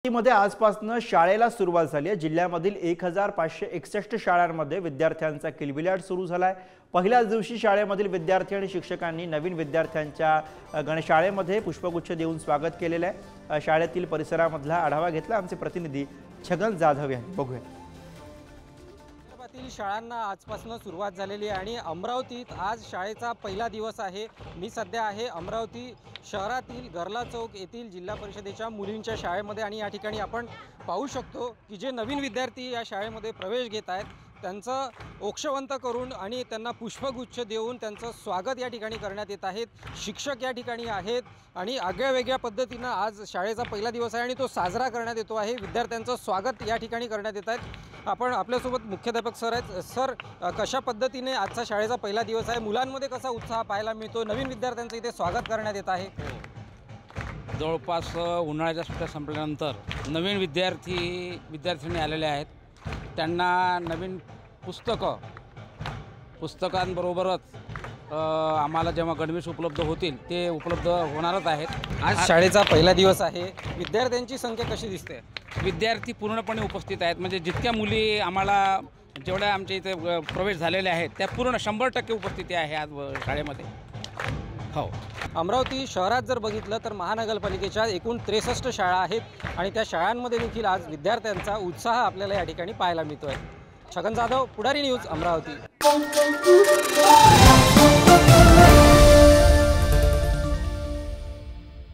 मध्ये आजपासून शाळेला सुरुवात झाली आहे। जिल्ह्यामधील 1561 शाळांमध्ये विद्यार्थ्यांचा किलबिलाट सुरू झालाय। पहिल्याच दिवशी शाळेमधील विद्यार्थी आणि शिक्षकांनी नवीन विद्यार्थ्यांच्या गणशाळेमध्ये पुष्पगुच्छ देऊन स्वागत केलेले आहे। शाळेतील परिसरामधला आढावा घेतला आमचे प्रतिनिधी छगन जाधव यांनी। बघूया। शाळांना आजपासून सुरुवात झालेली आहे आणि अमरावतीत आज शाळेचा पहिला दिवस आहे। मी सध्या आहे अमरावती शहरातील गरला चौक येथील जिल्हा परिषदेच्या मुलींच्या शाळेमध्ये आणि या ठिकाणी आपण पाहू शकतो की जे नवीन विद्यार्थी या शाळेमध्ये प्रवेश घेत आहेत त्यांचं औक्षवंत करून आणि त्यांना पुष्पगुच्छ देऊन त्यांचं स्वागत या ठिकाणी करण्यात येत आहे। शिक्षक या ठिकाणी आहेत आणि आगळ्या पद्धतीने आज शाळेचा पहिला दिवस आहे आणि तो साजरा करण्यात येतो आहे। विद्यार्थ्यांचं स्वागत या ठिकाणी करण्यात येत आहे। आपण आपल्यासोबत मुख्याध्यापक सर आहेत। सर, कशा पद्धतीने आजचा शाळेचा पहिला दिवस आहे, मुलांमध्ये कसा उत्साह पाहायला मिळतो, नवीन विद्यार्थ्यांचं इथे स्वागत करण्यात येत आहे? जवळपास उन्हाळ्याच्या सुट्ट्या संपल्यानंतर नवीन विद्यार्थ्यांनी आलेले आहेत। त्यांना नवीन पुस्तकांबरोबरच आम्हाला जेव्हा गणवेश उपलब्ध होतील ते उपलब्ध होणारच आहेत। आज शाळेचा पहिला दिवस आहे, विद्यार्थ्यांची संख्या कशी दिसते? विद्यार्थी पूर्णपणे उपस्थित आहेत। म्हणजे जितक्या मुली आम्हाला जेवढ्या आमच्या इथे प्रवेश झालेले आहेत त्या पूर्ण 100% उपस्थिती आहे आज शाळेमध्ये। हो, अमरावती शहरात जर बघितलं तर महानगरपालिकेच्या एकूण 63 शाळा आहेत आणि त्या शाळांमध्ये देखील आज विद्यार्थ्यांचा उत्साह आपल्याला या ठिकाणी पाहायला मिळतोय। छगन जाधव, पुढारी न्यूज, अमरावती।